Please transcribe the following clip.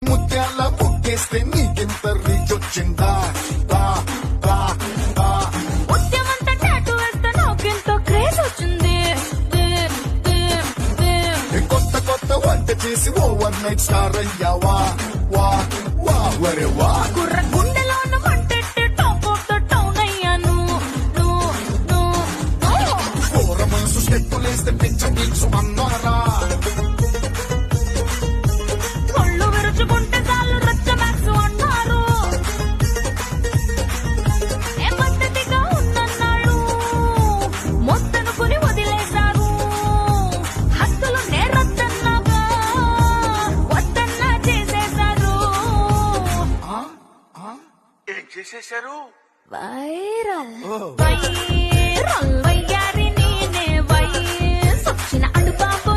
ముత్యాల పొక్కేస్తే నీకెంత రీచ్ వచ్చిందా దా దా దా ముత్యమంతా టాటూ వేస్తే నాకెంత క్రేజ్ వచ్చింది కొత్త కొత్త వంట చేసి ఓవర్ నైట్ స్టార్ అయ్యావా వా వా వరే వా కుర్ర గుండెలోన మంటెట్టి టాప్ ఆఫ్ ద టౌన్ అయ్యాను కూర మనసు స్టెప్పులేస్తే పిచ్చ పిచ్చు అన్నారా ఒళ్ళు విరుచుకుంటే చాలు రచ్చ మ్యాక్స్ అన్నారు ఏ పద్ధతిగా ఉందన్నాడు మొత్తనుకుని వదిలేశారు హద్దులు నేరొద్దన్నాగా వద్దన్నా చేసేశారు ఏం చేసేశారు? వైరల్ వైరల్ వయ్యారి నేనే వయసొచ్చిన అడుపాపు